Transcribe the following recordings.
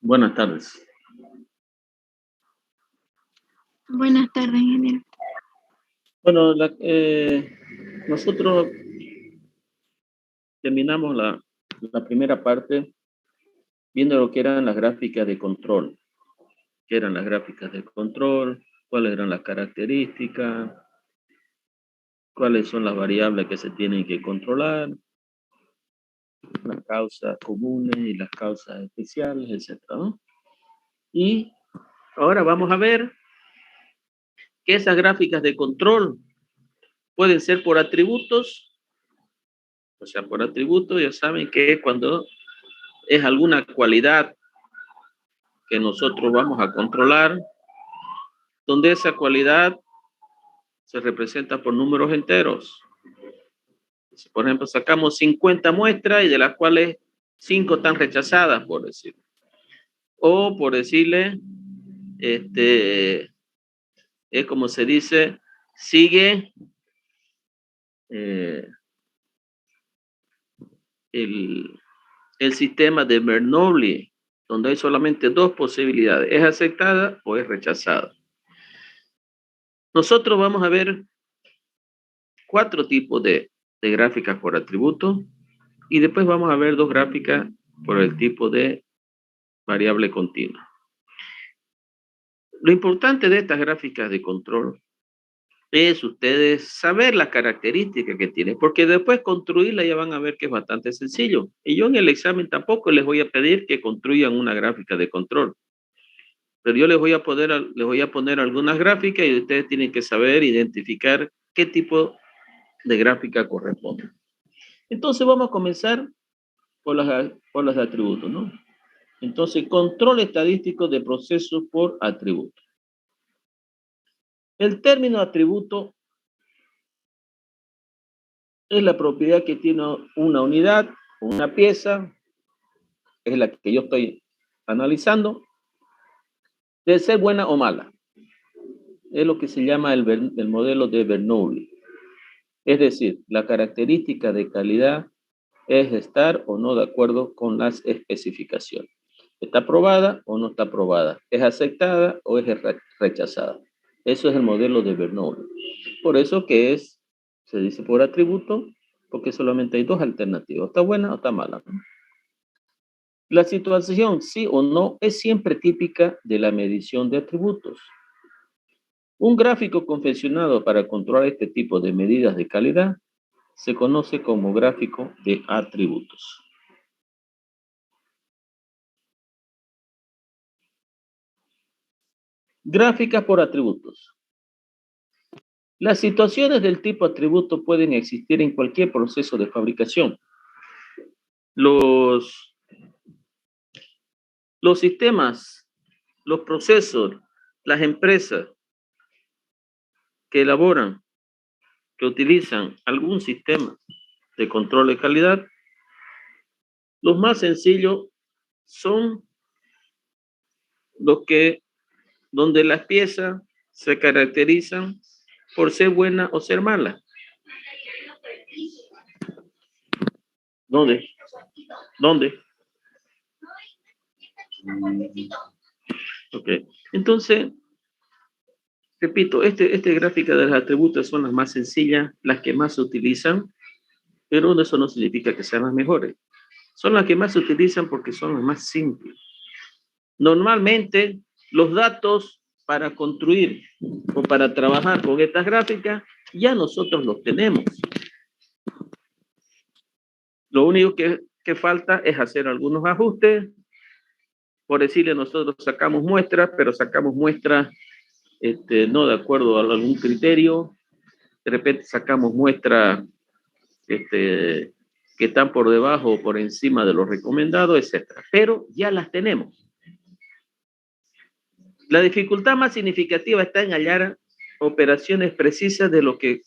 Buenas tardes. Buenas tardes, ingeniero. Bueno, nosotros terminamos la primera parte viendo lo que eran las gráficas de control. ¿Qué eran las gráficas de control? ¿Cuáles eran las características? ¿Cuáles son las variables que se tienen que controlar? Las causas comunes y las causas especiales, etcétera, ¿no? Y ahora vamos a ver que esas gráficas de control pueden ser por atributos. O sea, por atributos ya saben que cuando es alguna cualidad que nosotros vamos a controlar, donde esa cualidad se representa por números enteros. Si, por ejemplo, sacamos 50 muestras y de las cuales 5 están rechazadas, por decir. O por decirle, es como se dice, sigue el sistema de Bernoulli, donde hay solamente dos posibilidades, es aceptada o es rechazada. Nosotros vamos a ver 4 tipos de gráficas por atributo y después vamos a ver 2 gráficas por el tipo de variable continua. Lo importante de estas gráficas de control es ustedes saber las características que tienen, porque después construirla ya van a ver que es bastante sencillo. Y yo en el examen tampoco les voy a pedir que construyan una gráfica de control, pero yo les voy a poner algunas gráficas y ustedes tienen que saber identificar qué tipo de gráfica corresponde. Entonces vamos a comenzar por los atributos, ¿no? Entonces, control estadístico de procesos por atributo. El término atributo es la propiedad que tiene una unidad, una pieza, es la que yo estoy analizando, de ser buena o mala. Es lo que se llama el modelo de Bernoulli. Es decir, la característica de calidad es estar o no de acuerdo con las especificaciones. ¿Está aprobada o no está aprobada? ¿Es aceptada o es rechazada? Eso es el modelo de Bernoulli. Por eso que se dice por atributo, porque solamente hay 2 alternativas, ¿está buena o está mala? La situación sí o no es siempre típica de la medición de atributos. Un gráfico confeccionado para controlar este tipo de medidas de calidad se conoce como gráfico de atributos. Gráficas por atributos. Las situaciones del tipo atributo pueden existir en cualquier proceso de fabricación. Los sistemas, los procesos, las empresas que elaboran, que utilizan algún sistema de control de calidad, los más sencillos son los que, donde las piezas se caracterizan por ser buenas o ser malas. ¿Dónde? ¿Dónde? Ok. Entonces, repito, este gráfica de los atributos son las más sencillas, las que más se utilizan, pero eso no significa que sean las mejores. Son las que más se utilizan porque son las más simples. Normalmente, los datos para construir o para trabajar con estas gráficas, ya nosotros los tenemos. Lo único que falta es hacer algunos ajustes. Por decirle, nosotros sacamos muestras, pero sacamos muestras no de acuerdo a algún criterio. De repente sacamos muestras que están por debajo o por encima de lo recomendado, etcétera. Pero ya las tenemos. La dificultad más significativa está en hallar operaciones precisas de lo que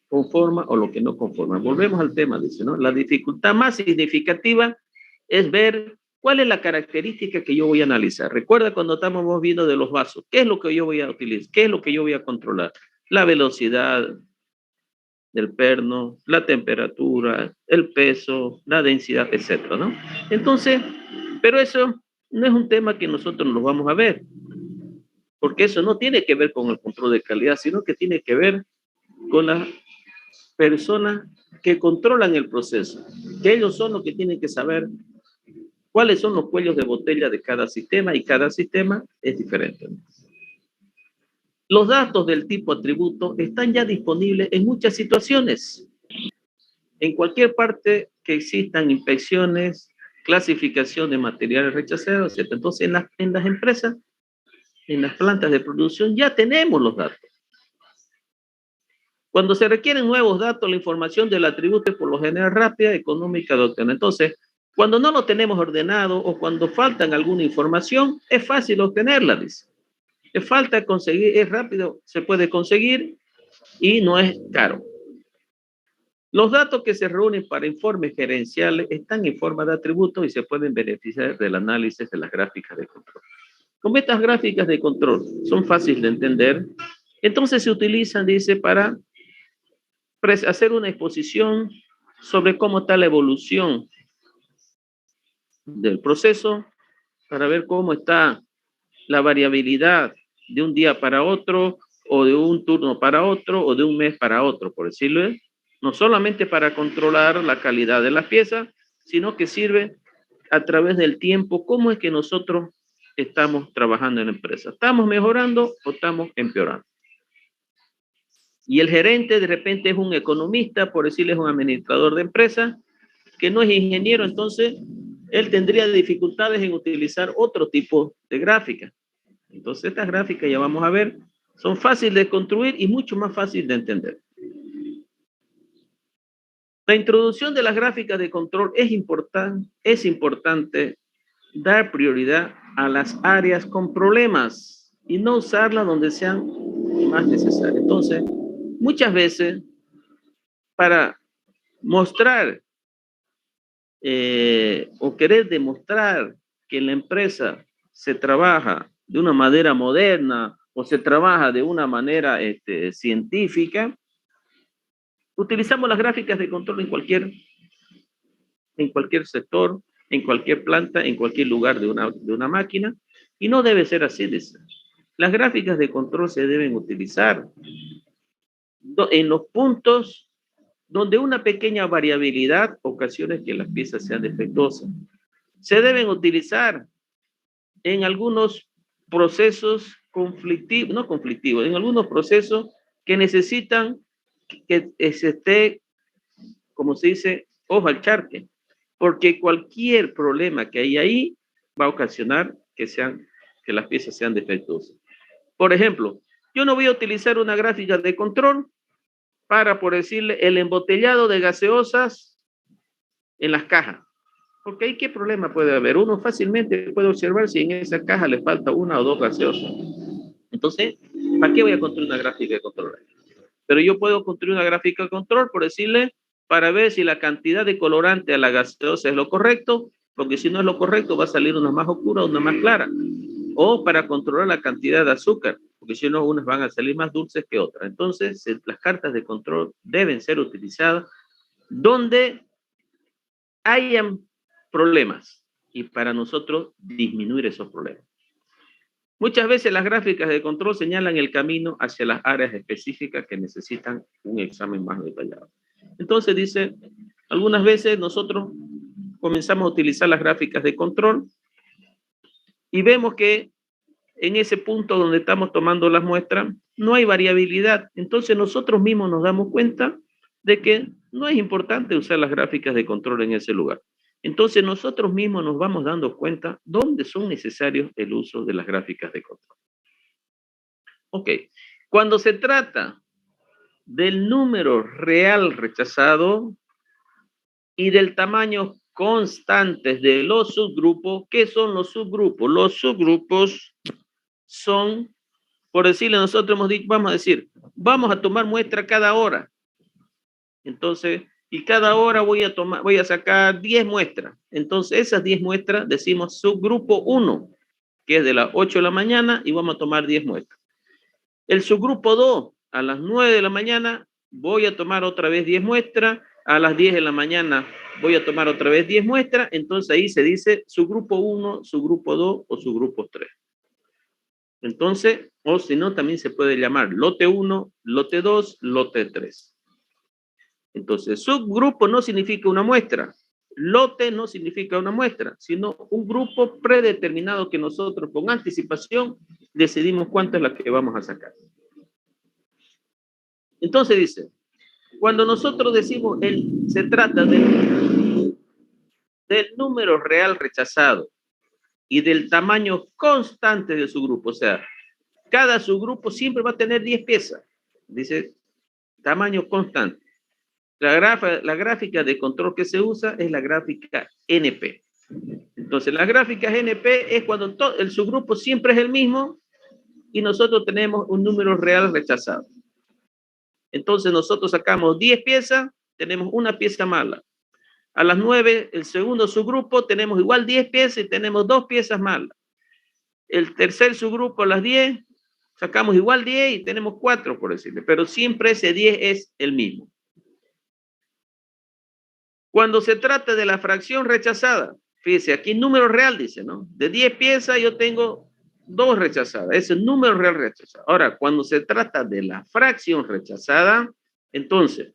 conforma o lo que no conforma. Volvemos al tema, dice, ¿no? La dificultad más significativa es ver cuál es la característica que yo voy a analizar. Recuerda cuando estábamos viendo de los vasos, ¿qué es lo que yo voy a utilizar? ¿Qué es lo que yo voy a controlar? La velocidad del perno, la temperatura, el peso, la densidad, etcétera, ¿no? Entonces, pero eso no es un tema que nosotros nos vamos a ver, porque eso no tiene que ver con el control de calidad, sino que tiene que ver con las personas que controlan el proceso, que ellos son los que tienen que saber cuáles son los cuellos de botella de cada sistema, y cada sistema es diferente. Los datos del tipo atributo están ya disponibles en muchas situaciones. En cualquier parte que existan inspecciones, clasificación de materiales rechazados, etc. Entonces, en las empresas, en las plantas de producción, ya tenemos los datos. Cuando se requieren nuevos datos, la información del atributo es por lo general rápida, económica, de obtener. Entonces, cuando no lo tenemos ordenado o cuando faltan alguna información, es fácil obtenerla, dice. Es falta conseguir, es rápido, se puede conseguir y no es caro. Los datos que se reúnen para informes gerenciales están en forma de atributos y se pueden beneficiar del análisis de las gráficas de control. Como estas gráficas de control son fáciles de entender, entonces se utilizan, dice, para hacer una exposición sobre cómo está la evolución del proceso, para ver cómo está la variabilidad de un día para otro, o de un turno para otro, o de un mes para otro, por decirlo, no solamente para controlar la calidad de las piezas, sino que sirve a través del tiempo, cómo es que nosotros estamos trabajando en la empresa. ¿Estamos mejorando o estamos empeorando? Y el gerente de repente es un economista, por decirle, es un administrador de empresa, que no es ingeniero, entonces él tendría dificultades en utilizar otro tipo de gráfica. Entonces estas gráficas, ya vamos a ver, son fáciles de construir y mucho más fáciles de entender. La introducción de las gráficas de control es importante dar prioridad a las áreas con problemas y no usarlas donde sean más necesarias. Entonces, muchas veces, para mostrar o querer demostrar que en la empresa se trabaja de una manera moderna o se trabaja de una manera científica, utilizamos las gráficas de control en cualquier sector, en cualquier planta, en cualquier lugar de una máquina, y no debe ser así. Las gráficas de control se deben utilizar en los puntos donde una pequeña variabilidad ocasiona que las piezas sean defectuosas. Se deben utilizar en algunos procesos conflictivos, no conflictivos, en algunos procesos que necesitan que se esté, como se dice, ojo al charque, porque cualquier problema que hay ahí va a ocasionar que las piezas sean defectuosas. Por ejemplo, yo no voy a utilizar una gráfica de control para, por decirle, el embotellado de gaseosas en las cajas. Porque ahí, ¿qué problema puede haber? Uno fácilmente puede observar si en esa caja le falta una o dos gaseosas. Entonces, ¿para qué voy a construir una gráfica de control? Pero yo puedo construir una gráfica de control, por decirle, para ver si la cantidad de colorante a la gaseosa es lo correcto, porque si no es lo correcto va a salir una más oscura o una más clara. O para controlar la cantidad de azúcar, porque si no, unas van a salir más dulces que otras. Entonces, las cartas de control deben ser utilizadas donde hayan problemas y para nosotros disminuir esos problemas. Muchas veces las gráficas de control señalan el camino hacia las áreas específicas que necesitan un examen más detallado. Entonces dice, algunas veces nosotros comenzamos a utilizar las gráficas de control y vemos que en ese punto donde estamos tomando las muestras no hay variabilidad. Entonces nosotros mismos nos damos cuenta de que no es importante usar las gráficas de control en ese lugar. Entonces nosotros mismos nos vamos dando cuenta dónde son necesarios el uso de las gráficas de control. Ok, cuando se trata del número real rechazado y del tamaño constantes de los subgrupos, ¿qué son los subgrupos? Los subgrupos son, por decirle, nosotros hemos dicho, vamos a decir, vamos a tomar muestra cada hora. Entonces, y cada hora voy a sacar 10 muestras. Entonces, esas 10 muestras decimos subgrupo 1, que es de las 8 de la mañana y vamos a tomar 10 muestras. El subgrupo 2, a las 9 de la mañana, voy a tomar otra vez 10 muestras. a las 10 de la mañana voy a tomar otra vez 10 muestras, entonces ahí se dice su grupo 1, su grupo 2 o su grupo 3. Entonces, o si no, también se puede llamar lote 1, lote 2, lote 3. Entonces, subgrupo no significa una muestra. Lote no significa una muestra, sino un grupo predeterminado que nosotros con anticipación decidimos cuánto es la que vamos a sacar. Entonces dice, cuando nosotros decimos se trata del número real rechazado y del tamaño constante de su grupo, o sea, cada subgrupo siempre va a tener 10 piezas. Dice, tamaño constante. La gráfica de control que se usa es la gráfica NP. Entonces, las gráficas NP es cuando el subgrupo siempre es el mismo y nosotros tenemos un número real rechazado. Entonces, nosotros sacamos 10 piezas, tenemos una pieza mala. A las 9, el segundo subgrupo, tenemos igual 10 piezas y tenemos 2 piezas malas. El tercer subgrupo, a las 10, sacamos igual 10 y tenemos 4, por decirle, pero siempre ese 10 es el mismo. Cuando se trata de la fracción rechazada, fíjese, aquí número real dice, ¿no? De 10 piezas yo tengo 2 rechazadas, ese es el número real rechazado. Ahora, cuando se trata de la fracción rechazada, entonces,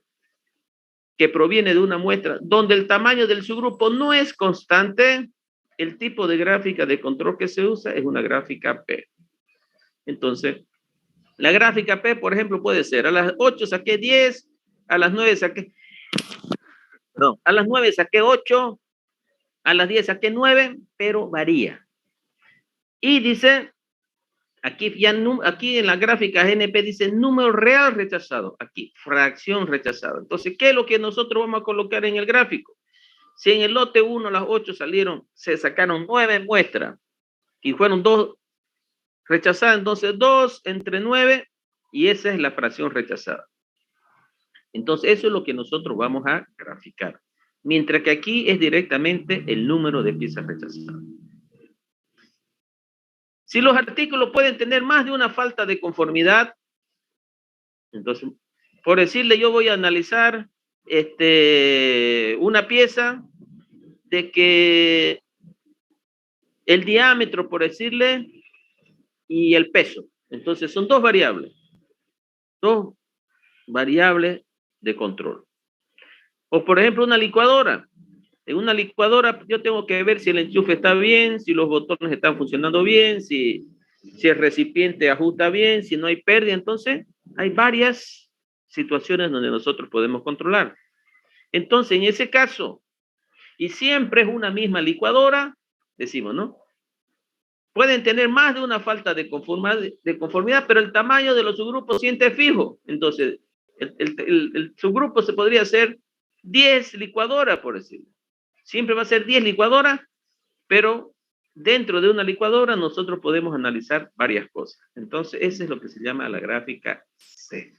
que proviene de una muestra donde el tamaño del subgrupo no es constante, el tipo de gráfica de control que se usa es una gráfica P. Entonces, la gráfica P, por ejemplo, puede ser a las 8 saqué 10, a las 9 saqué... Perdón, a las 9 saqué 8, a las 10 saqué 9, pero varía. Y dice, aquí en la gráfica GNP dice número real rechazado, aquí fracción rechazada. Entonces, ¿qué es lo que nosotros vamos a colocar en el gráfico? Si en el lote 1 a las 8 se sacaron 9 muestras y fueron 2 rechazadas, entonces 2 entre 9 y esa es la fracción rechazada. Entonces, eso es lo que nosotros vamos a graficar. Mientras que aquí es directamente el número de piezas rechazadas. Si los artículos pueden tener más de una falta de conformidad, entonces, por decirle, yo voy a analizar una pieza de que el diámetro, por decirle, y el peso. Entonces, son dos variables de control. O, por ejemplo, una licuadora. En una licuadora yo tengo que ver si el enchufe está bien, si los botones están funcionando bien, si el recipiente ajusta bien, si no hay pérdida. Entonces, hay varias situaciones donde nosotros podemos controlar. Entonces, en ese caso, y siempre es una misma licuadora, decimos, ¿no? Pueden tener más de una falta de conformidad, pero el tamaño de los subgrupos siempre es fijo. Entonces, el subgrupo se podría hacer 10 licuadoras, por decirlo. Siempre va a ser 10 licuadoras, pero dentro de una licuadora nosotros podemos analizar varias cosas. Entonces, eso es lo que se llama la gráfica C.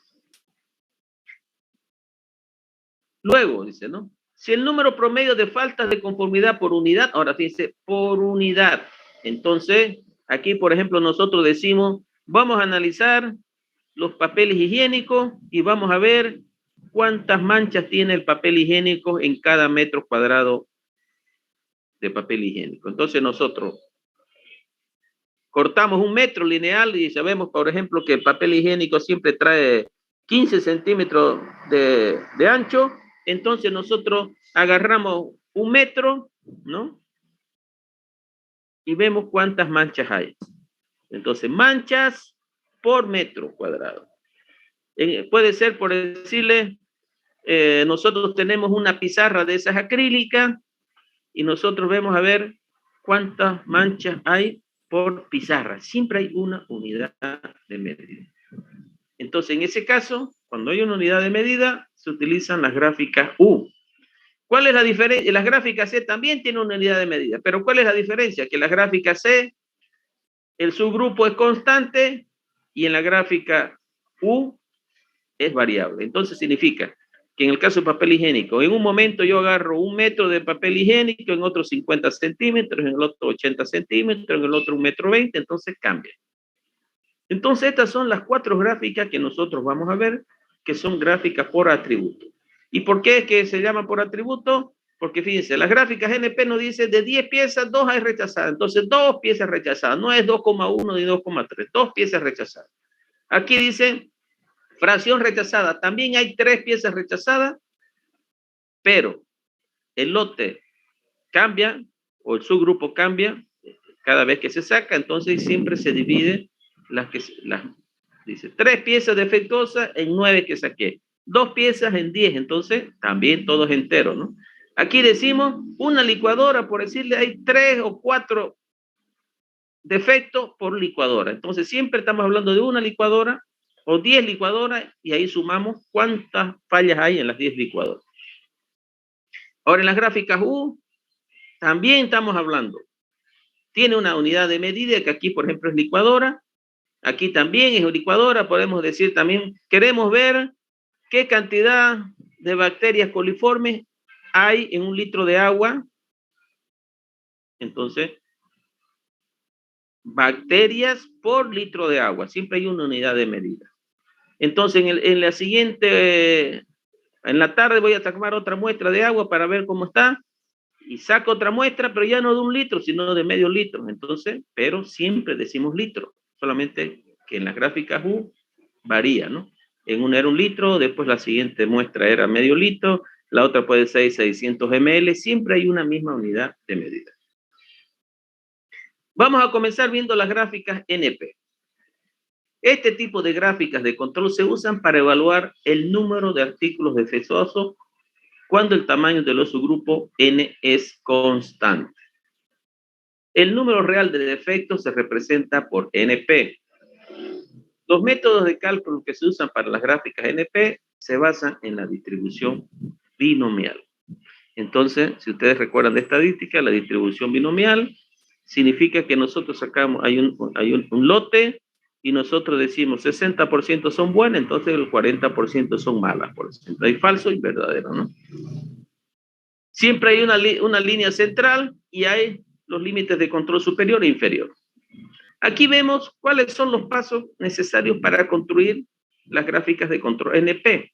Luego, dice, ¿no? Si el número promedio de faltas de conformidad por unidad, ahora fíjense, por unidad. Entonces, aquí, por ejemplo, nosotros decimos, vamos a analizar los papeles higiénicos y vamos a ver cuántas manchas tiene el papel higiénico en cada metro cuadrado de papel higiénico. Entonces nosotros cortamos un metro lineal y sabemos, por ejemplo, que el papel higiénico siempre trae 15 centímetros de ancho. Entonces nosotros agarramos un metro, ¿no? Y vemos cuántas manchas hay. Entonces, manchas por metro cuadrado. Puede ser, por decirle, nosotros tenemos una pizarra de esas acrílicas y nosotros vemos a ver cuántas manchas hay por pizarra. Siempre hay una unidad de medida. Entonces, en ese caso, cuando hay una unidad de medida, se utilizan las gráficas U. ¿Cuál es la diferencia? Las gráficas C también tienen una unidad de medida, pero ¿cuál es la diferencia? Que en la gráfica C, el subgrupo es constante y en la gráfica U es variable. Entonces significa que en el caso de papel higiénico, en un momento yo agarro un metro de papel higiénico, en otro 50 centímetros, en el otro 80 centímetros, en el otro 1,20 m, entonces cambia. Entonces estas son las 4 gráficas que nosotros vamos a ver, que son gráficas por atributo. ¿Y por qué es que se llama por atributo? Porque fíjense, las gráficas NP nos dice de 10 piezas, 2 hay rechazadas. Entonces, 2 piezas rechazadas. No es 2,1 ni 2,3. 2 piezas rechazadas. Aquí dice fracción rechazada. También hay 3 piezas rechazadas, pero el lote cambia o el subgrupo cambia cada vez que se saca. Entonces, siempre se divide dice 3 piezas defectuosas en 9 que saqué. 2 piezas en 10. Entonces, también todos enteros, ¿no? Aquí decimos una licuadora, por decirle, hay 3 o 4 defectos por licuadora. Entonces, siempre estamos hablando de una licuadora o 10 licuadoras y ahí sumamos cuántas fallas hay en las 10 licuadoras. Ahora, en las gráficas U, también estamos hablando. Tiene una unidad de medida que aquí, por ejemplo, es licuadora. Aquí también es licuadora. Podemos decir también, queremos ver qué cantidad de bacterias coliformes hay en 1 litro de agua. Entonces, bacterias por litro de agua. Siempre hay una unidad de medida. Entonces, en la siguiente, en la tarde voy a tomar otra muestra de agua para ver cómo está. Y saco otra muestra, pero ya no de 1 litro, sino de medio litro. Entonces, pero siempre decimos litro. Solamente que en las gráficas U varía, ¿no? En una era 1 litro, después la siguiente muestra era medio litro, la otra puede ser 600 ml, siempre hay una misma unidad de medida. Vamos a comenzar viendo las gráficas NP. Este tipo de gráficas de control se usan para evaluar el número de artículos defectuosos cuando el tamaño del subgrupo N es constante. El número real de defectos se representa por NP. Los métodos de cálculo que se usan para las gráficas NP se basan en la distribución binomial. Entonces, si ustedes recuerdan de estadística, la distribución binomial significa que nosotros sacamos, hay un lote y nosotros decimos 60% son buenas, entonces el 40% son malas, por ejemplo. Hay falso y verdadero, ¿no? Siempre hay una línea central y hay los límites de control superior e inferior. Aquí vemos cuáles son los pasos necesarios para construir las gráficas de control NP.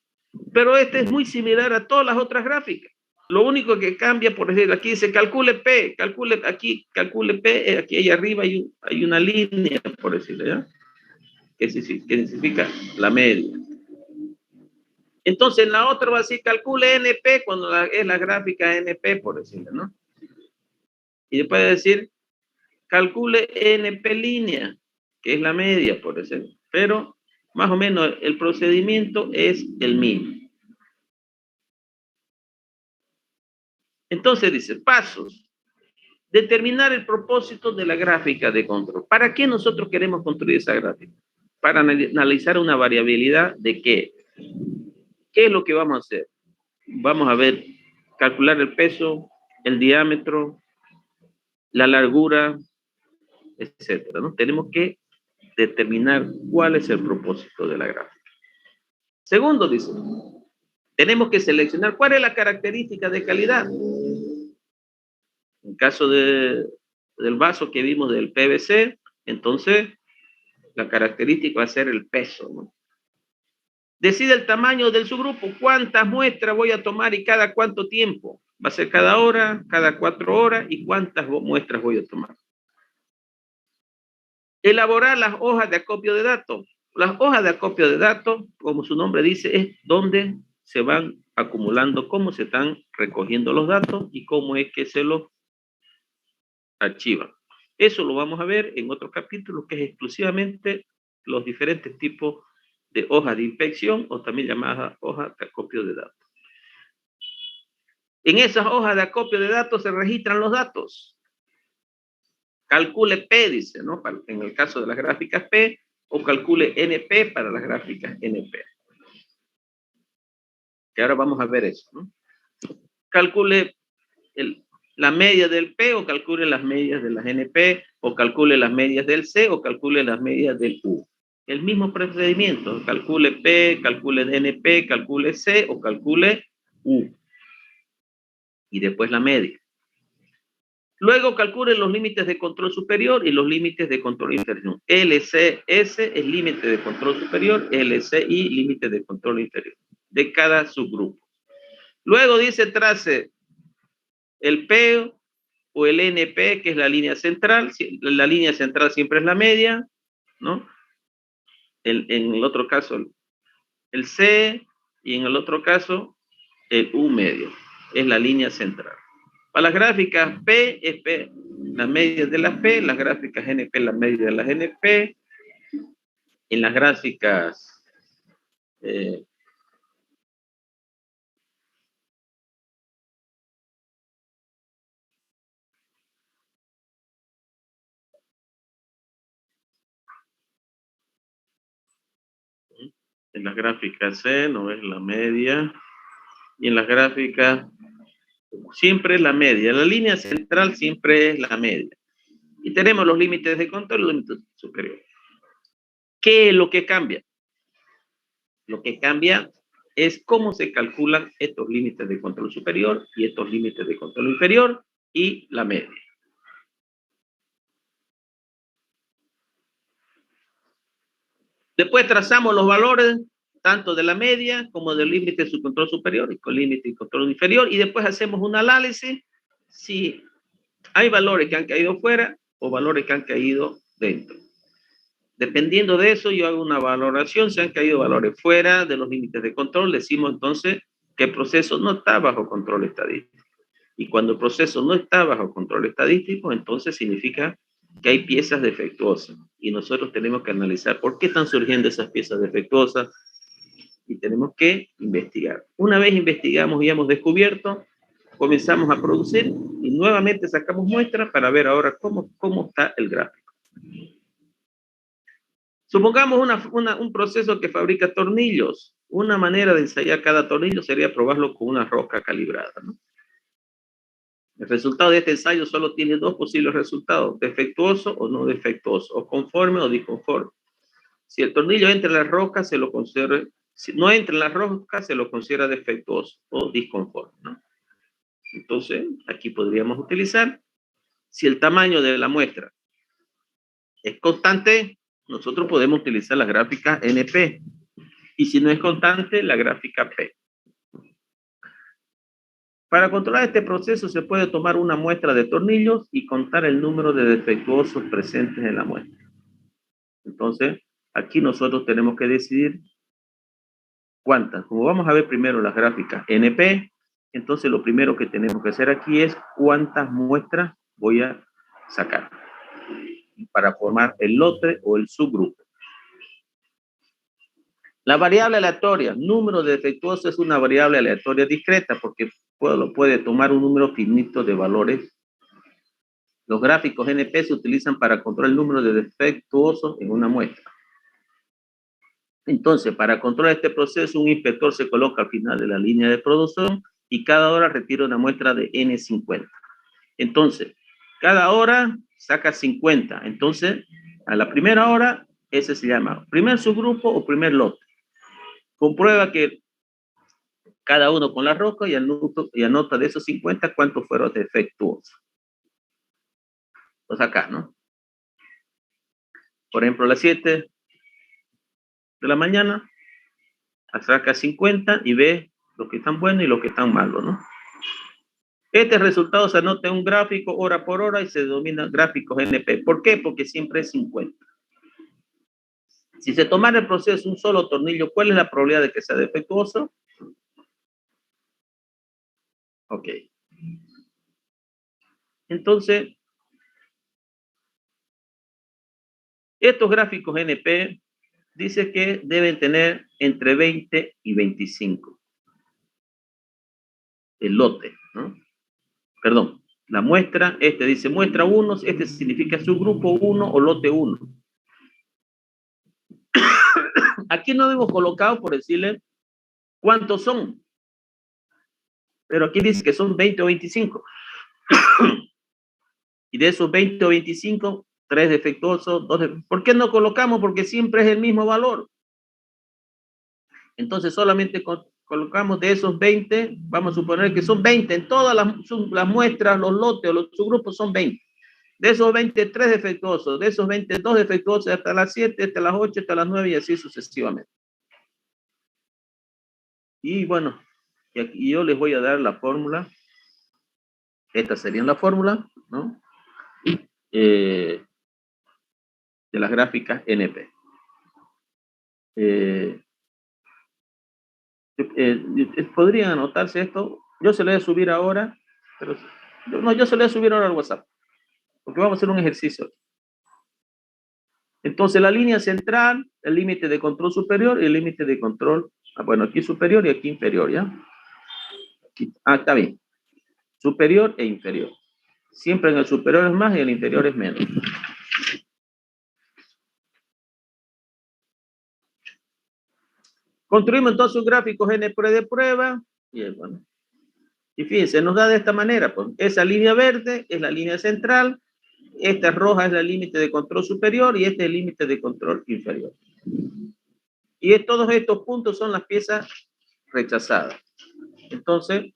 Pero este es muy similar a todas las otras gráficas. Lo único que cambia, por ejemplo, aquí dice calcule P, calcule P, aquí ahí arriba hay una línea, por decirlo, ¿ya? Que significa la media. Entonces, en la otra va a decir calcule NP cuando es la gráfica NP, por decirlo, ¿no? Y después va a decir calcule NP línea, que es la media, por decirlo. Pero, más o menos, el procedimiento es el mismo. Entonces dice, pasos. Determinar el propósito de la gráfica de control. ¿Para qué nosotros queremos construir esa gráfica? Para analizar una variabilidad de qué. ¿Qué es lo que vamos a hacer? Vamos a ver, calcular el peso, el diámetro, la largura, etcétera, ¿no? Tenemos que determinar cuál es el propósito de la gráfica. Segundo, dice, tenemos que seleccionar cuál es la característica de calidad. En caso del vaso que vimos del PVC, entonces la característica va a ser el peso, ¿no? Decide el tamaño del subgrupo, cuántas muestras voy a tomar y cada cuánto tiempo. Va a ser cada hora, cada 4 horas y cuántas muestras voy a tomar. Elaborar las hojas de acopio de datos. Las hojas de acopio de datos, como su nombre dice, es donde se van acumulando, cómo se están recogiendo los datos y cómo es que se los archivan. Eso lo vamos a ver en otro capítulo, que es exclusivamente los diferentes tipos de hojas de inspección o también llamadas hojas de acopio de datos. En esas hojas de acopio de datos se registran los datos. Calcule P, dice, ¿no? En el caso de las gráficas P, o calcule NP para las gráficas NP. Que ahora vamos a ver eso, ¿no? Calcule la media del P o calcule las medias de las NP o calcule las medias del C o calcule las medias del U. El mismo procedimiento, calcule P, calcule NP, calcule C o calcule U. Y después la media. Luego calcule los límites de control superior y los límites de control inferior. LCS es límite de control superior, LCI límite de control inferior de cada subgrupo. Luego dice trace el P o el NP, que es la línea central. La línea central siempre es la media, ¿no? En el otro caso, el C, y en el otro caso, el U medio. Es la línea central. Para las gráficas P es P, las medias de las P, las gráficas NP, las medias de las NP. En las gráficas en las gráficas C no es la media, y en las gráficas siempre es la media. La línea central siempre es la media. Y tenemos los límites de control y los límites superiores. ¿Qué es lo que cambia? Lo que cambia es cómo se calculan estos límites de control superior y estos límites de control inferior y la media. Después trazamos los valores tanto de la media como del límite de su control superior y con límite de control inferior, y después hacemos un análisis si hay valores que han caído fuera o valores que han caído dentro. Dependiendo de eso, yo hago una valoración. Si han caído valores fuera de los límites de control, decimos entonces que el proceso no está bajo control estadístico. Y cuando el proceso no está bajo control estadístico, entonces significa que hay piezas defectuosas. Y nosotros tenemos que analizar por qué están surgiendo esas piezas defectuosas y tenemos que investigar. Una vez investigamos y hemos descubierto, comenzamos a producir y nuevamente sacamos muestras para ver ahora cómo está el gráfico. Supongamos un proceso que fabrica tornillos. Una manera de ensayar cada tornillo sería probarlo con una rosca calibrada, ¿no? El resultado de este ensayo solo tiene dos posibles resultados: defectuoso o no defectuoso, o conforme o disconforme. Si el tornillo entra en la rosca, se lo considera, si no entra en la rosca, se lo considera defectuoso o disconforme, ¿no? Entonces, aquí podríamos utilizar, si el tamaño de la muestra es constante, nosotros podemos utilizar la gráfica NP. Y si no es constante, la gráfica P. Para controlar este proceso se puede tomar una muestra de tornillos y contar el número de defectuosos presentes en la muestra. Entonces, aquí nosotros tenemos que decidir cuántas. Como vamos a ver primero las gráficas NP, entonces lo primero que tenemos que hacer aquí es cuántas muestras voy a sacar para formar el lote o el subgrupo. La variable aleatoria, número de defectuosos, es una variable aleatoria discreta porque puede tomar un número finito de valores. Los gráficos NP se utilizan para controlar el número de defectuosos en una muestra. Entonces, para controlar este proceso, un inspector se coloca al final de la línea de producción y cada hora retira una muestra de N50. Entonces, cada hora saca 50. Entonces, a la primera hora, ese se llama primer subgrupo o primer lote. Comprueba que cada uno con la rosca y anota de esos 50 cuántos fueron defectuosos. Pues acá, ¿no? Por ejemplo, a las 7 de la mañana, saca 50 y ve los que están buenos y los que están malos, ¿no? Este resultado se anota en un gráfico hora por hora y se denomina gráficos NP. ¿Por qué? Porque siempre es 50. Si se tomara el proceso un solo tornillo, ¿cuál es la probabilidad de que sea defectuoso? Ok. Entonces, estos gráficos NP dice que deben tener entre 20 y 25. El lote, ¿no? Perdón, la muestra, este dice muestra 1, este significa subgrupo 1 o lote 1. Aquí no hemos colocado por decirle cuántos son, pero aquí dice que son 20 o 25. Y de esos 20 o 25, 3 defectuosos, 2 defectuosos. ¿Por qué no colocamos? Porque siempre es el mismo valor. Entonces solamente colocamos de esos 20, vamos a suponer que son 20, en todas las muestras, los lotes o los subgrupos son 20. De esos 20, 3 defectuosos, de esos 20, 2 defectuosos hasta las 7, hasta las 8, hasta las 9 y así sucesivamente. Y bueno, Y aquí yo les voy a dar la fórmula. Esta sería la fórmula, ¿no? De las gráficas NP. Podrían anotarse esto. Yo se lo voy a subir ahora, pero no, yo se lo voy a subir ahora al WhatsApp, porque vamos a hacer un ejercicio. Entonces, la línea central, el límite de control superior y el límite de control, bueno, aquí superior y aquí inferior, ¿ya? Aquí, está bien. Superior e inferior. Siempre en el superior es más y en el inferior es menos. Construimos entonces un gráfico GNP de prueba. Y bueno. Y fíjense, nos da de esta manera, pues, esa línea verde es la línea central, esta roja es el límite de control superior y este es el límite de control inferior. Y todos estos puntos son las piezas rechazadas. Entonces,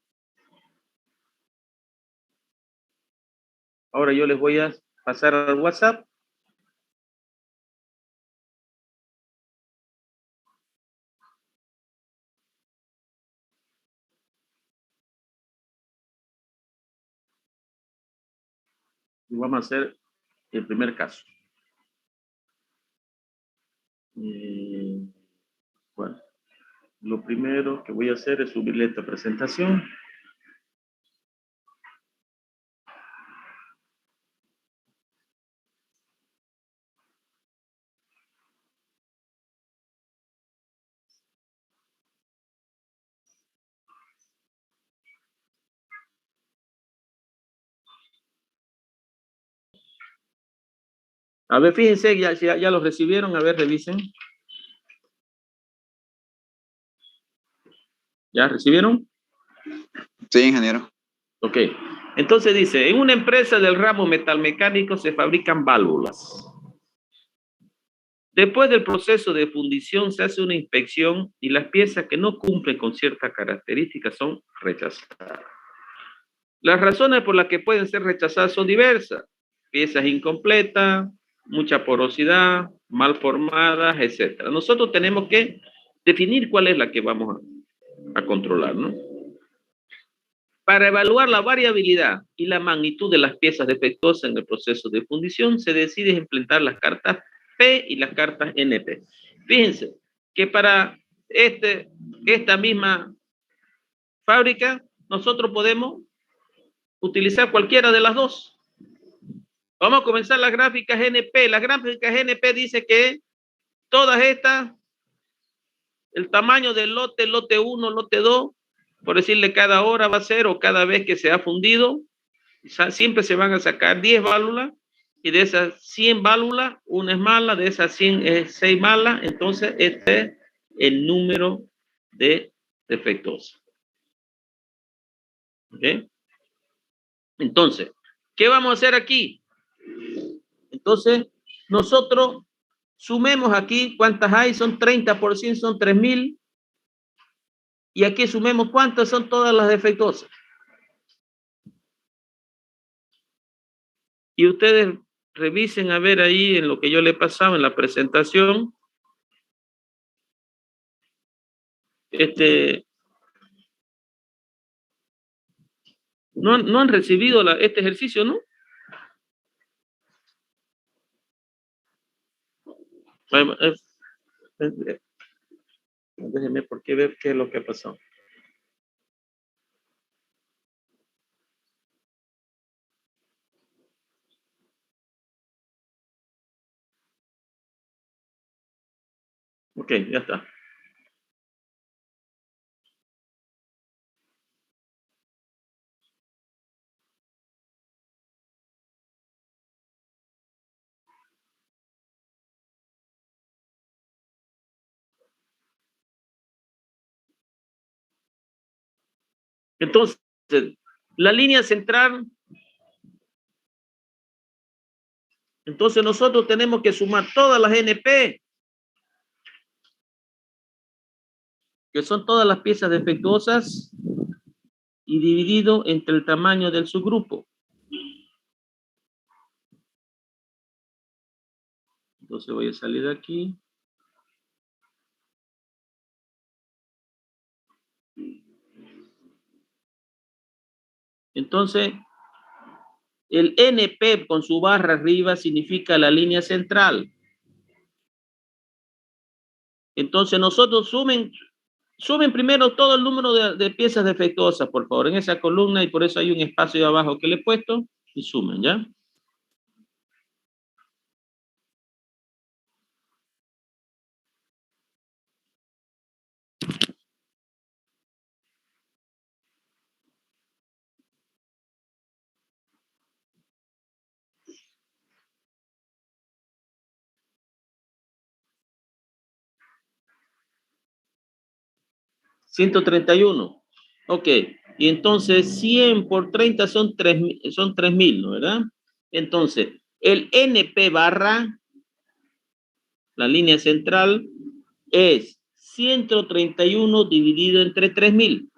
ahora yo les voy a pasar al WhatsApp. Y vamos a hacer el primer caso. Bueno, lo primero que voy a hacer es subirle esta presentación. A ver, fíjense, ya los recibieron. A ver, revisen. ¿Ya recibieron? Sí, ingeniero. Ok. Entonces dice, en una empresa del ramo metalmecánico se fabrican válvulas. Después del proceso de fundición se hace una inspección y las piezas que no cumplen con ciertas características son rechazadas. Las razones por las que pueden ser rechazadas son diversas. Piezas incompletas, mucha porosidad, mal formadas, etc. Nosotros tenemos que definir cuál es la que vamos a controlar, ¿no? Para evaluar la variabilidad y la magnitud de las piezas defectuosas en el proceso de fundición, se decide implementar las cartas P y las cartas NP. Fíjense que para esta misma fábrica, nosotros podemos utilizar cualquiera de las dos. Vamos a comenzar las gráficas NP. Las gráficas NP dice que todas estas, el tamaño del lote 1, lote 2, por decirle cada hora va a ser o cada vez que se ha fundido, siempre se van a sacar 10 válvulas y de esas 100 válvulas, una es mala, de esas 100 es 6 malas, entonces este es el número de defectos. ¿Ok? Entonces, ¿qué vamos a hacer aquí? Entonces, nosotros sumemos aquí cuántas hay, son 30%, son 3.000. Y aquí sumemos cuántas son todas las defectuosas. Y ustedes revisen a ver ahí en lo que yo le he pasado en la presentación. No han recibido este ejercicio, ¿no? Déjenme por qué ver qué es lo que ha pasado. Ok, ya está. Entonces, la línea central, entonces nosotros tenemos que sumar todas las NP, que son todas las piezas defectuosas, y dividido entre el tamaño del subgrupo. Entonces voy a salir de aquí. Entonces, el NP con su barra arriba significa la línea central. Entonces, nosotros sumen primero todo el número de piezas defectuosas, por favor, en esa columna, y por eso hay un espacio de abajo que le he puesto, y sumen, ¿ya? $131. Ok. Y entonces 100 por 30 son 3.000, ¿no? ¿Verdad? Entonces, el NP barra, la línea central, es 131 dividido entre 3.000.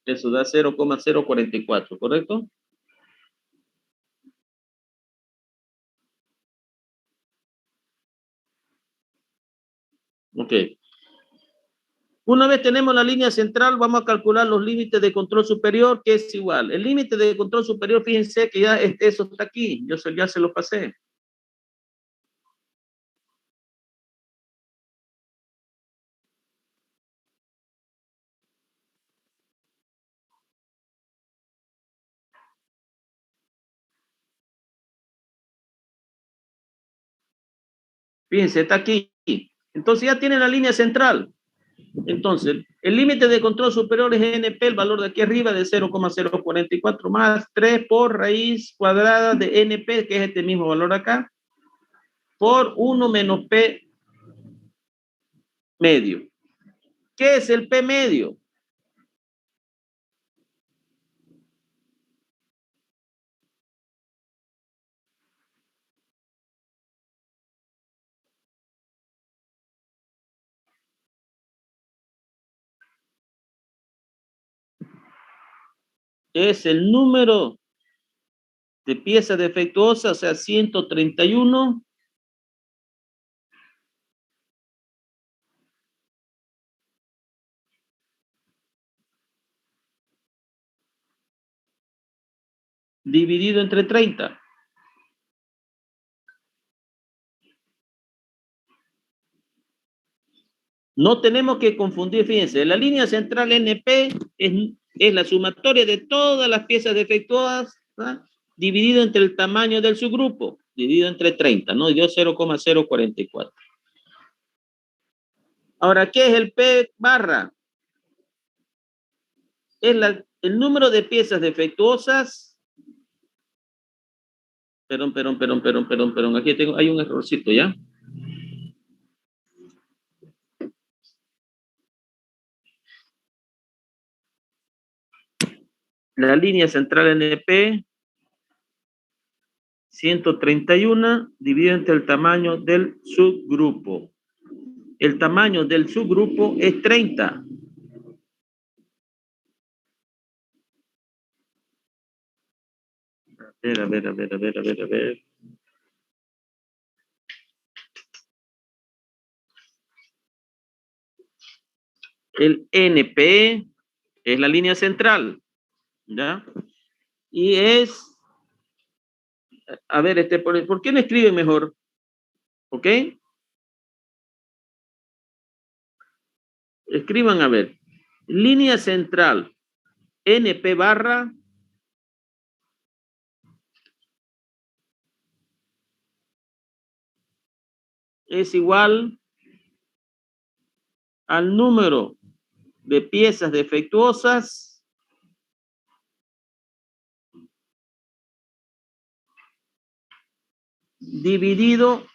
Eso da 0,044, ¿correcto? Ok. Una vez tenemos la línea central, vamos a calcular los límites de control superior, que es igual. El límite de control superior, fíjense que ya eso está aquí. Ya se lo pasé. Fíjense, está aquí. Entonces ya tiene la línea central. Entonces, el límite de control superior es NP, el valor de aquí arriba de 0,044 más 3 por raíz cuadrada de NP, que es este mismo valor acá, por 1 menos P medio. ¿Qué es el P medio? Es el número de piezas defectuosas, o sea, 131 dividido entre 30. No tenemos que confundir, fíjense, la línea central NP es la sumatoria de todas las piezas defectuosas, ¿no? Dividido entre el tamaño del subgrupo, dividido entre 30, ¿no? Dio 0,044. Ahora, ¿qué es el P barra? Es el número de piezas defectuosas. Perdón. Aquí hay un errorcito, ¿ya? La línea central NP, 131 dividido entre el tamaño del subgrupo. El tamaño del subgrupo es 30. A ver. El NP es la línea central, ¿ya? Y es, a ver, ¿por qué no escribe mejor? ¿Ok? Escriban, a ver, línea central, NP barra, es igual al número de piezas defectuosas dividido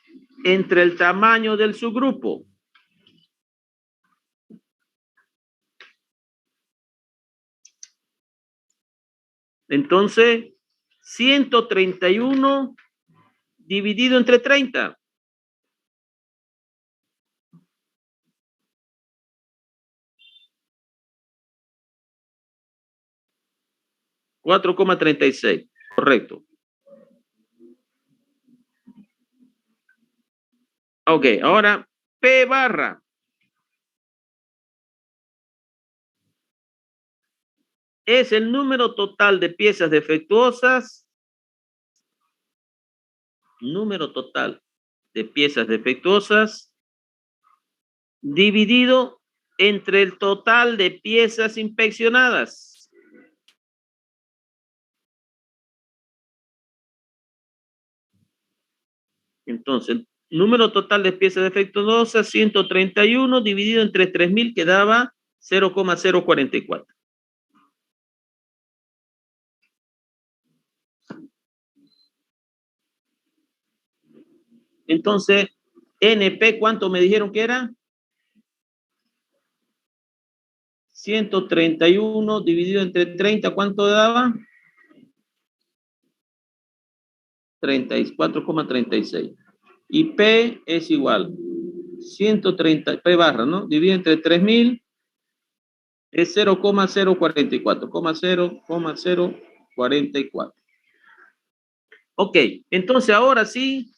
entre el tamaño del subgrupo. Entonces, 131 dividido entre 30. $4,36, correcto. Ok, ahora P barra. Es el número total de piezas defectuosas. Número total de piezas defectuosas dividido entre el total de piezas inspeccionadas. Entonces, número total de piezas defectuosas, 131 dividido entre 3.000 que daba 0,044. Entonces, NP, ¿cuánto me dijeron que era? 131 dividido entre 30, ¿cuánto daba? 34,36. Y P es igual. 130, P barra, ¿no? Dividido entre 3.000 es 0,044. 0,044. Ok, entonces ahora sí,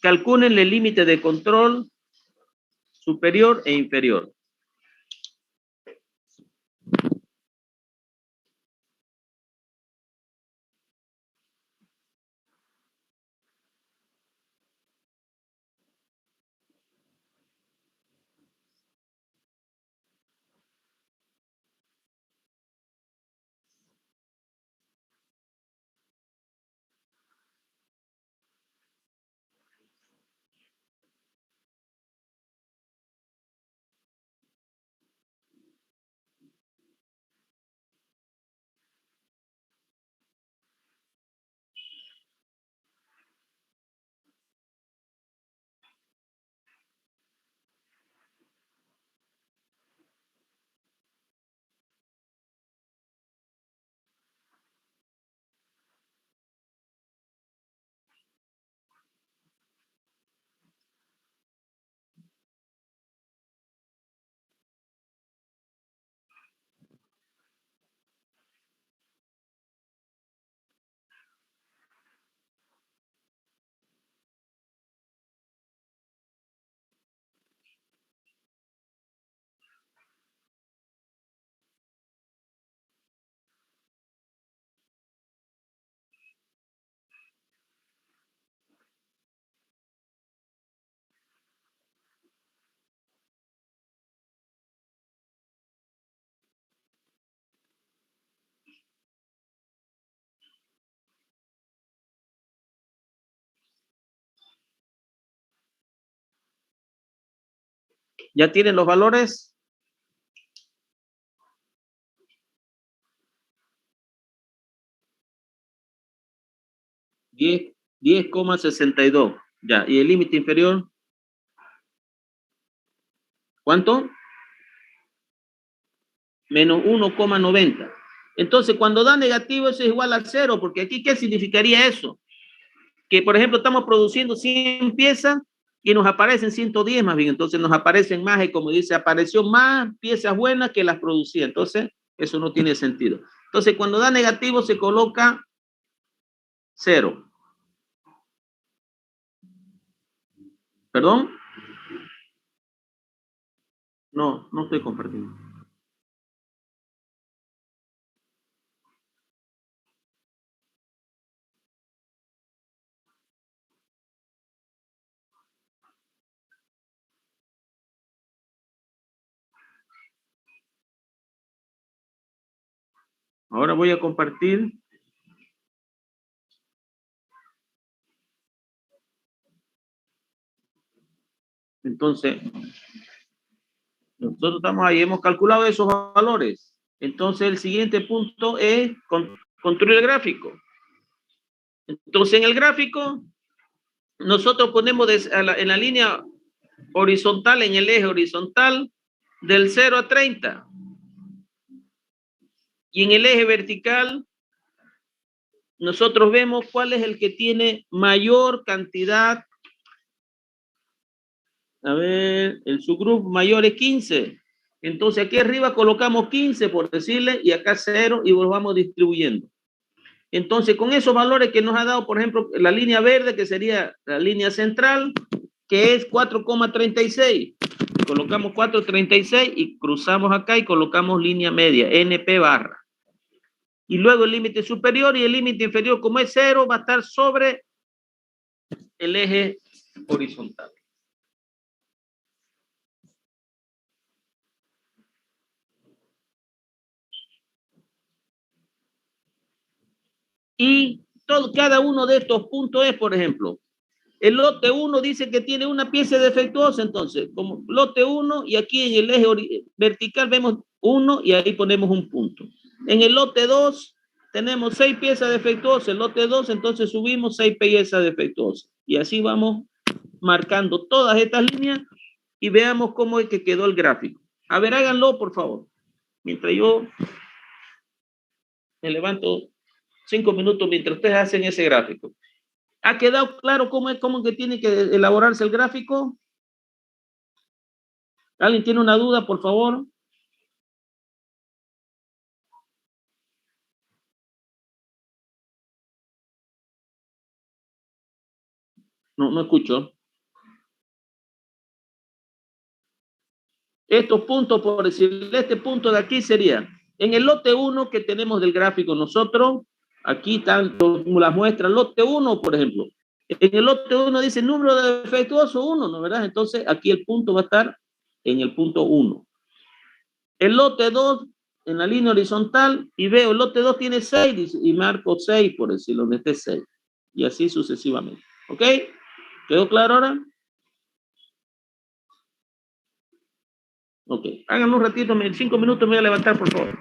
calculen el límite de control superior e inferior. ¿Ya tienen los valores? $10,62. Ya, ¿y el límite inferior? ¿Cuánto? Menos 1,90. Entonces, cuando da negativo, eso es igual a 0, porque aquí, ¿qué significaría eso? Que, por ejemplo, estamos produciendo 100 piezas y nos aparecen 110 más bien. Entonces, nos aparecen más, y como dice, apareció más piezas buenas que las producía. Entonces, eso no tiene sentido. Entonces, cuando da negativo, se coloca 0. ¿Perdón? No, no estoy compartiendo. Ahora voy a compartir. Entonces, nosotros estamos ahí, hemos calculado esos valores. Entonces, el siguiente punto es construir el gráfico. Entonces, en el gráfico, nosotros ponemos en la línea horizontal, en el eje horizontal, del 0 a 30. Y en el eje vertical, nosotros vemos cuál es el que tiene mayor cantidad. A ver, el subgrupo mayor es 15. Entonces aquí arriba colocamos 15 por decirle, y acá 0, y los vamos distribuyendo. Entonces con esos valores que nos ha dado, por ejemplo, la línea verde, que sería la línea central, que es 4,36. Colocamos 4,36 y cruzamos acá y colocamos línea media, NP barra. Y luego el límite superior y el límite inferior, como es 0, va a estar sobre el eje horizontal. Y cada uno de estos puntos es, por ejemplo, el lote 1 dice que tiene una pieza defectuosa, entonces, como lote 1, y aquí en el eje vertical vemos 1 y ahí ponemos un punto. En el lote 2 tenemos 6 piezas defectuosas, el lote 2, entonces subimos 6 piezas defectuosas. Y así vamos marcando todas estas líneas y veamos cómo es que quedó el gráfico. A ver, háganlo, por favor. Mientras yo me levanto 5 minutos mientras ustedes hacen ese gráfico. ¿Ha quedado claro cómo que tiene que elaborarse el gráfico? ¿Alguien tiene una duda, por favor? No escucho. Estos puntos, por decir, este punto de aquí sería, en el lote 1 que tenemos del gráfico nosotros, aquí están las muestras, lote 1, por ejemplo. En el lote 1 dice número de defectuoso 1, ¿no verdad? Entonces aquí el punto va a estar en el punto 1. El lote 2 en la línea horizontal y veo el lote 2 tiene 6 y marco 6 por decirlo, donde esté 6. Y así sucesivamente. ¿Ok? ¿Quedó claro ahora? Ok. Háganme un ratito, 5 minutos me voy a levantar, por favor.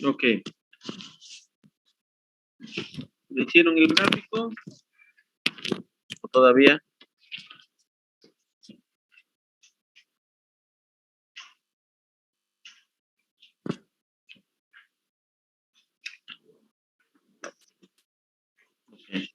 Ok. ¿Le hicieron el gráfico? ¿O todavía? Ok.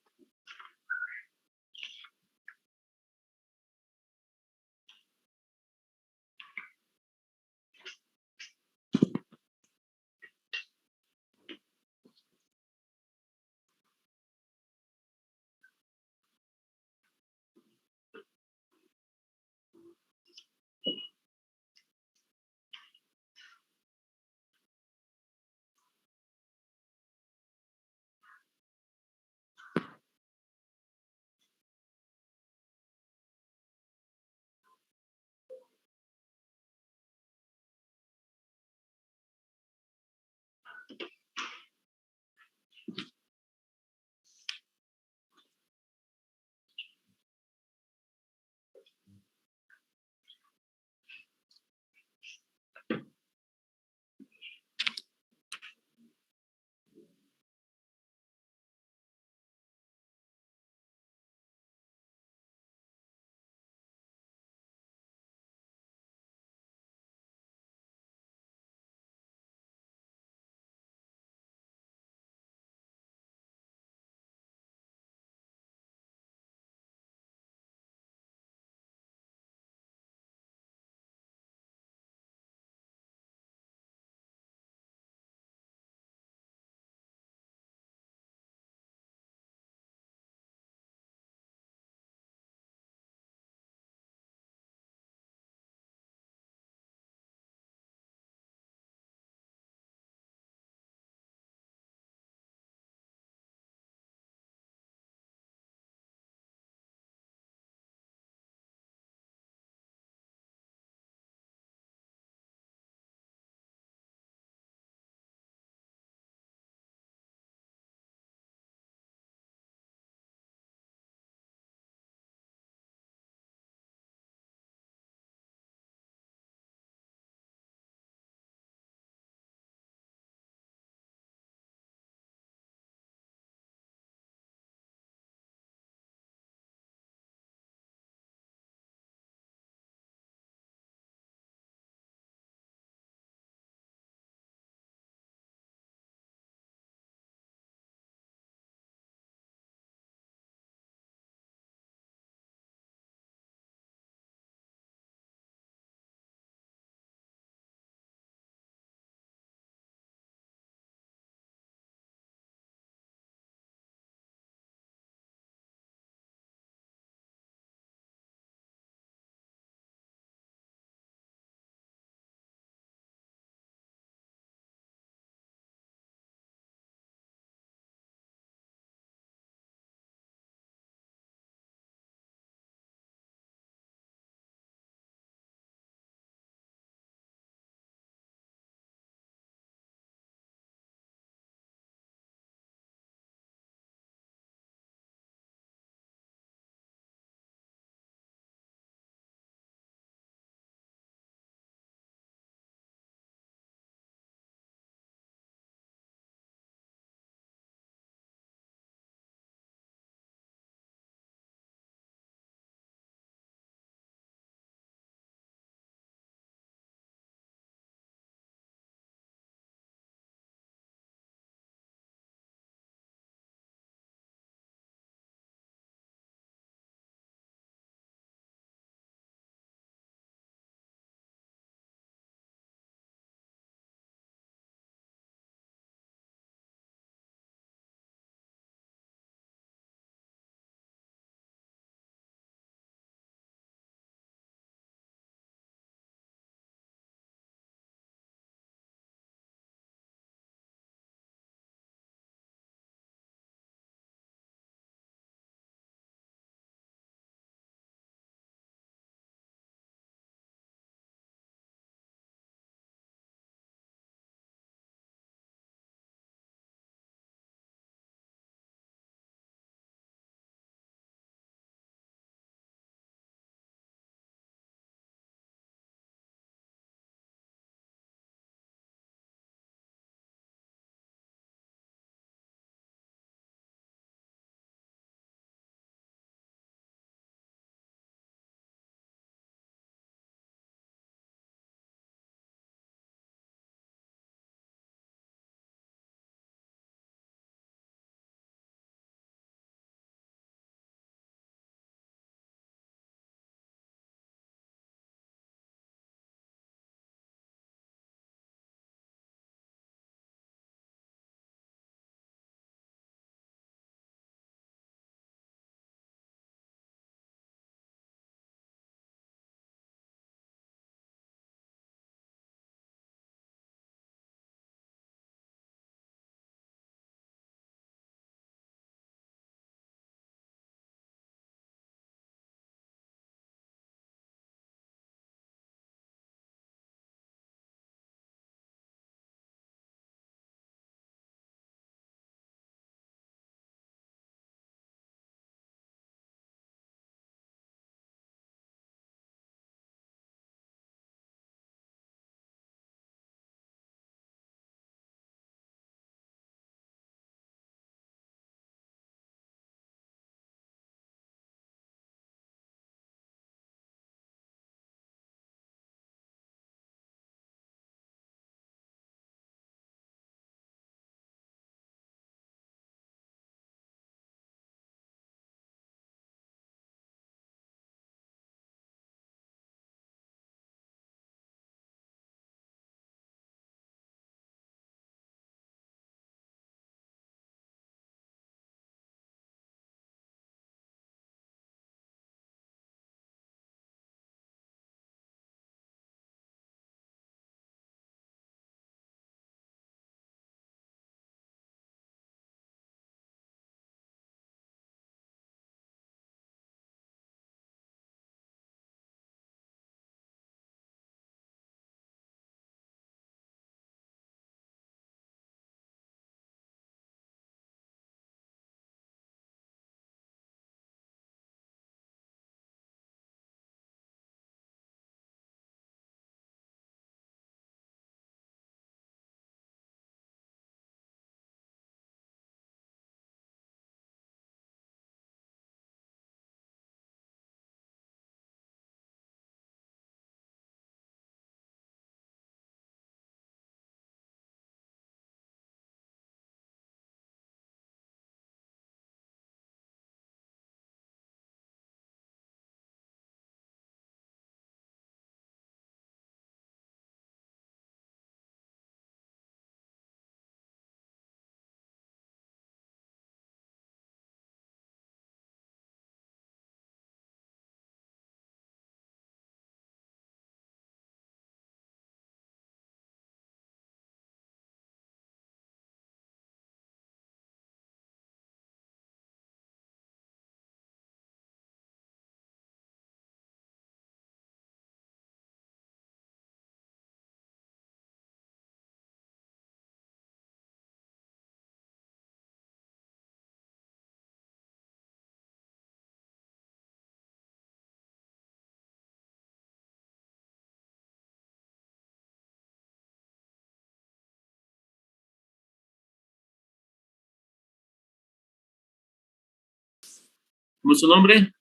¿Cómo es su nombre?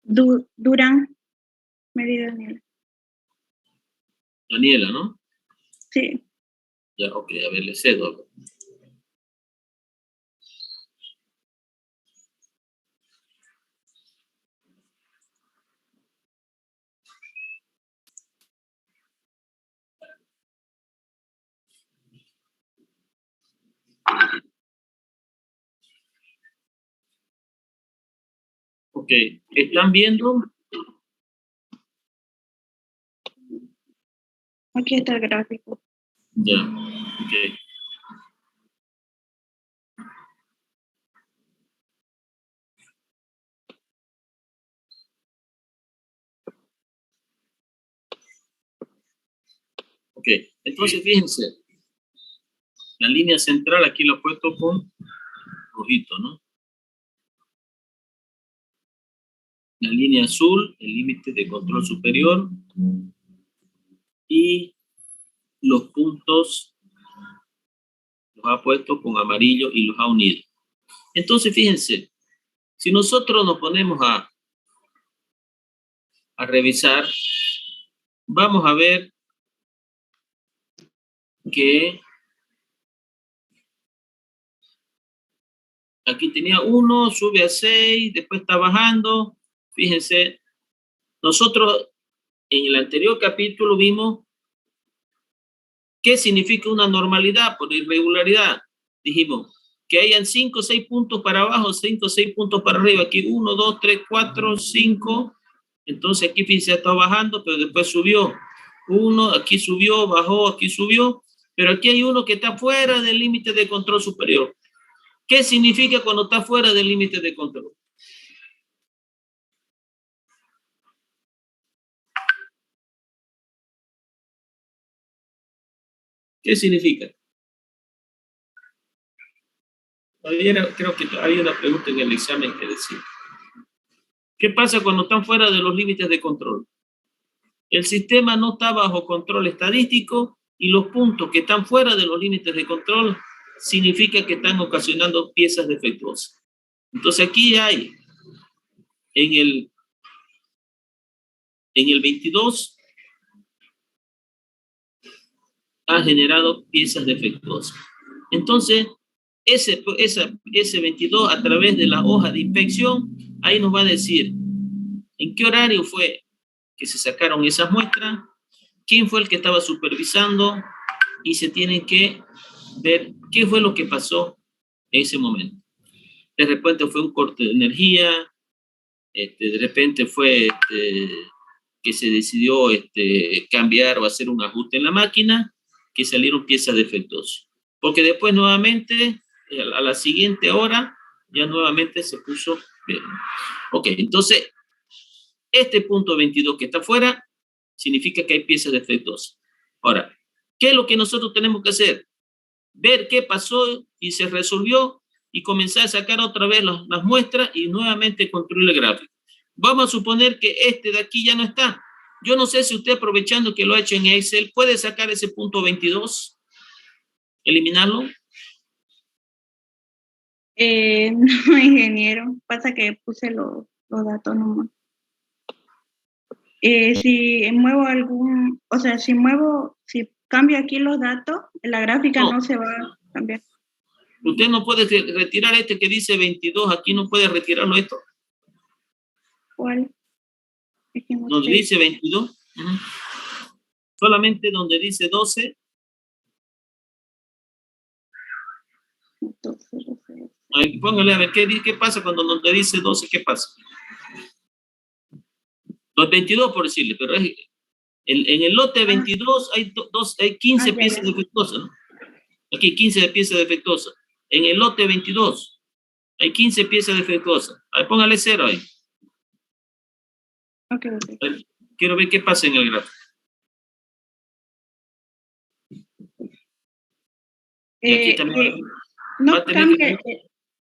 Durán, Mérida Daniela. Daniela, ¿no? Sí. Ya, ok, a ver, le cedo. Ok, ¿están viendo? Aquí está el gráfico. Ya, ok. Ok, entonces fíjense, la línea central aquí lo he puesto con rojito, ¿no? La línea azul, el límite de control superior, y los puntos los ha puesto con amarillo y los ha unido. Entonces fíjense, si nosotros nos ponemos a revisar, vamos a ver que aquí tenía 1, sube a 6, después está bajando. Fíjense, nosotros en el anterior capítulo vimos qué significa una normalidad por irregularidad. Dijimos que hayan 5 o 6 puntos para abajo, 5 o 6 puntos para arriba. Aquí 1, 2, 3, 4, 5. Entonces aquí fíjense, está bajando, pero después subió. 1, aquí subió, bajó, aquí subió. Pero aquí hay uno que está fuera del límite de control superior. ¿Qué significa cuando está fuera del límite de control? ¿Qué significa? Creo que hay una pregunta en el examen que decía. ¿Qué pasa cuando están fuera de los límites de control? El sistema no está bajo control estadístico y los puntos que están fuera de los límites de control significa que están ocasionando piezas defectuosas. Entonces aquí hay en el 22 ha generado piezas defectuosas. Entonces, ese 22 a través de la hoja de inspección, ahí nos va a decir en qué horario fue que se sacaron esas muestras, quién fue el que estaba supervisando y se tiene que ver qué fue lo que pasó en ese momento. De repente fue un corte de energía, de repente fue que se decidió cambiar o hacer un ajuste en la máquina, que salieron piezas defectuosas. Porque después nuevamente, a la siguiente hora, ya nuevamente se puso bien. Ok, entonces, este punto 22 que está afuera, significa que hay piezas defectuosas. Ahora, ¿qué es lo que nosotros tenemos que hacer? Ver qué pasó y se resolvió y comenzar a sacar otra vez las muestras y nuevamente construir el gráfico. Vamos a suponer que este de aquí ya no está. Yo no sé si usted, aprovechando que lo ha hecho en Excel, puede sacar ese punto 22, eliminarlo. No, ingeniero. Pasa que puse los datos nomás. Si muevo si cambio aquí los datos, la gráfica no se va a cambiar. Usted no puede retirar este que dice 22, aquí no puede retirarlo esto. ¿Cuál? Es que no Donde sé. dice 22. Solamente donde dice 12. Ahí, póngale a ver qué pasa cuando donde dice 12, ¿qué pasa? Los 22 por decirle, pero en el lote 22 hay 15 piezas defectuosas, ¿no? Aquí 15 piezas defectuosas. En el lote 22 hay 15 piezas defectuosas. Ahí, póngale 0 ahí. Okay. Quiero ver qué pasa en el gráfico. Aquí también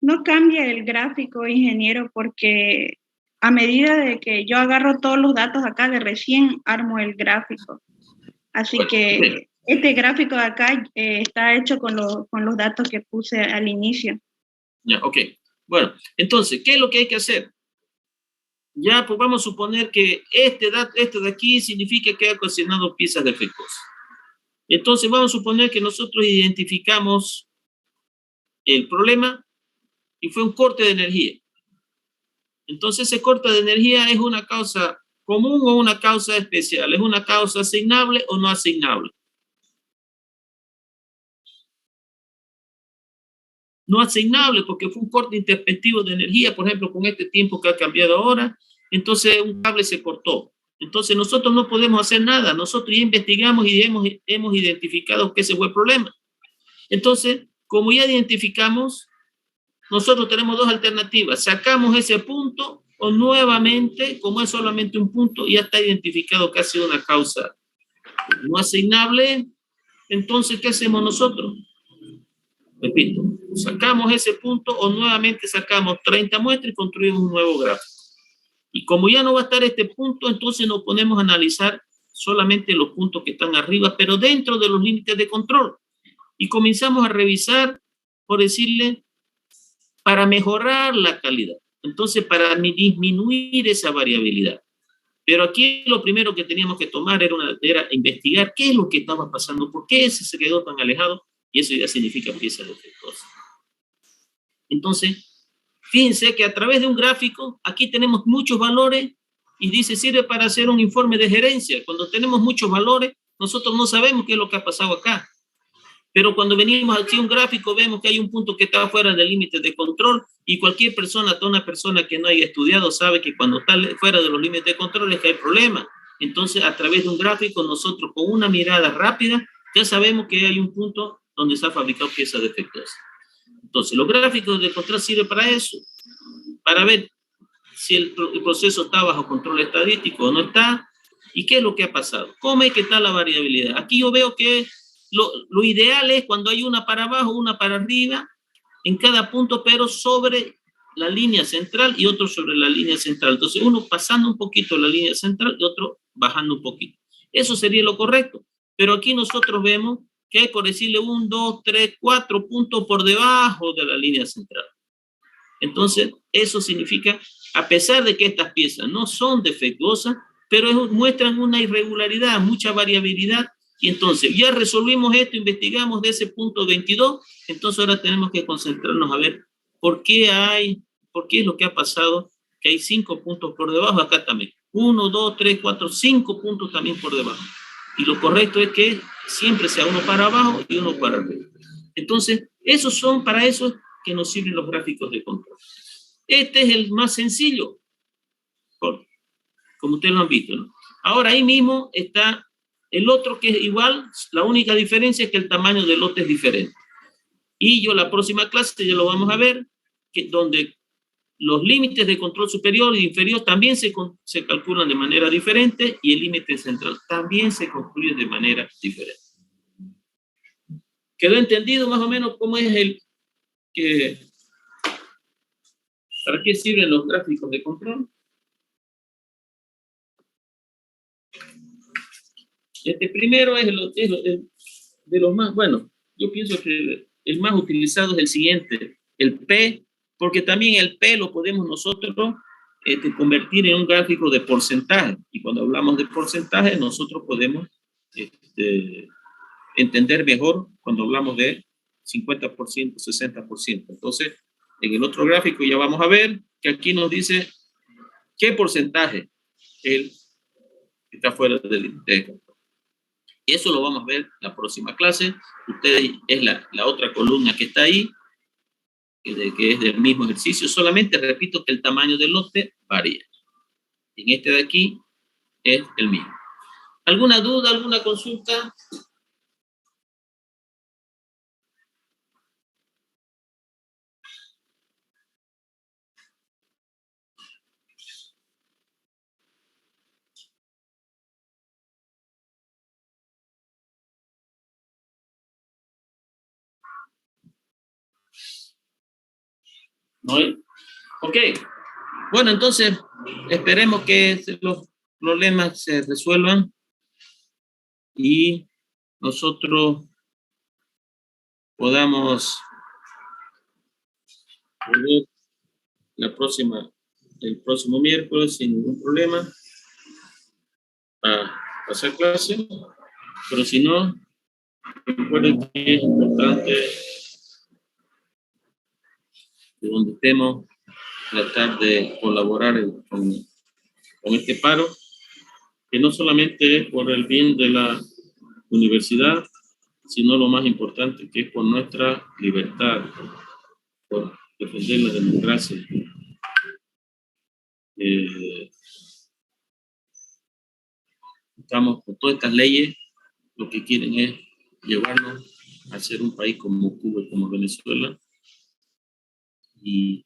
no cambia el gráfico, ingeniero, porque a medida de que yo agarro todos los datos acá, de recién armo el gráfico. Así que este gráfico de acá está hecho con los datos que puse al inicio. Ya, ok. Bueno, entonces, ¿qué es lo que hay que hacer? Ya, pues vamos a suponer que este de aquí significa que ha ocasionado piezas defectuosas. Entonces, vamos a suponer que nosotros identificamos el problema y fue un corte de energía. Entonces, ese corte de energía es una causa común o una causa especial. ¿Es una causa asignable o no asignable? No asignable porque fue un corte intempestivo de energía, por ejemplo, con este tiempo que ha cambiado ahora, entonces un cable se cortó. Entonces nosotros no podemos hacer nada, nosotros ya investigamos y hemos identificado que ese fue el problema. Entonces, como ya identificamos, nosotros tenemos dos alternativas, sacamos ese punto o nuevamente, como es solamente un punto, ya está identificado que ha sido una causa no asignable, entonces, ¿qué hacemos nosotros? Repito, sacamos ese punto o nuevamente sacamos 30 muestras y construimos un nuevo gráfico. Y como ya no va a estar este punto, entonces nos ponemos a analizar solamente los puntos que están arriba, pero dentro de los límites de control. Y comenzamos a revisar, por decirle, para mejorar la calidad. Entonces, para disminuir esa variabilidad. Pero aquí lo primero que teníamos que tomar era investigar qué es lo que estaba pasando, por qué ese se quedó tan alejado, y eso ya significa pieza defectuosa. Entonces, fíjense que a través de un gráfico, aquí tenemos muchos valores y dice, sirve para hacer un informe de gerencia. Cuando tenemos muchos valores, nosotros no sabemos qué es lo que ha pasado acá. Pero cuando venimos aquí a un gráfico, vemos que hay un punto que está fuera del límite de control y cualquier persona, toda una persona que no haya estudiado, sabe que cuando está fuera de los límites de control es que hay problema. Entonces, a través de un gráfico, nosotros con una mirada rápida, ya sabemos que hay un punto donde se ha fabricado piezas defectuosas. Entonces, los gráficos de control sirven para eso, para ver si el proceso está bajo control estadístico o no está, y qué es lo que ha pasado, cómo es que está la variabilidad. Aquí yo veo que lo ideal es cuando hay una para abajo, una para arriba, en cada punto, pero sobre la línea central y otro sobre la línea central. Entonces, uno pasando un poquito la línea central y otro bajando un poquito. Eso sería lo correcto. Pero aquí nosotros vemos que hay, por decirle, 1, 2, 3, 4 puntos por debajo de la línea central. Entonces, eso significa, a pesar de que estas piezas no son defectuosas, pero muestran una irregularidad, mucha variabilidad. Y entonces, ya resolvimos esto, investigamos de ese punto 22, entonces ahora tenemos que concentrarnos a ver por qué es lo que ha pasado, que hay 5 puntos por debajo, acá también. 1, 2, 3, 4, 5 puntos también por debajo. Y lo correcto es que siempre sea uno para abajo y uno para arriba. Entonces, para eso que nos sirven los gráficos de control. Este es el más sencillo, como ustedes lo han visto, ¿no? Ahora ahí mismo está el otro que es igual, la única diferencia es que el tamaño del lote es diferente. Y la próxima clase ya lo vamos a ver, donde los límites de control superior e inferior también se calculan de manera diferente y el límite central también se construye de manera diferente. ¿Quedó entendido más o menos cómo es para qué sirven los gráficos de control? Primero es de los más, bueno, yo pienso que el más utilizado es el siguiente, el P, porque también el P lo podemos nosotros convertir en un gráfico de porcentaje, y cuando hablamos de porcentaje nosotros podemos entender mejor cuando hablamos de 50%, 60%. Entonces, en el otro gráfico ya vamos a ver que aquí nos dice qué porcentaje está fuera del límite de control. Y eso lo vamos a ver en la próxima clase. Ustedes es la otra columna que está ahí, que es del mismo ejercicio. Solamente repito que el tamaño del lote varía. En este de aquí es el mismo. ¿Alguna duda, alguna consulta? ¿No hay? Ok. Bueno, entonces esperemos que los problemas se resuelvan y nosotros podamos volver el próximo miércoles sin ningún problema a pasar clase, pero si no, recuerden que es importante que donde estemos tratar de colaborar con este paro, que no solamente es por el bien de la universidad, sino lo más importante, que es por nuestra libertad, por defender la democracia. Estamos con todas estas leyes, lo que quieren es llevarnos a ser un país como Cuba y como Venezuela, y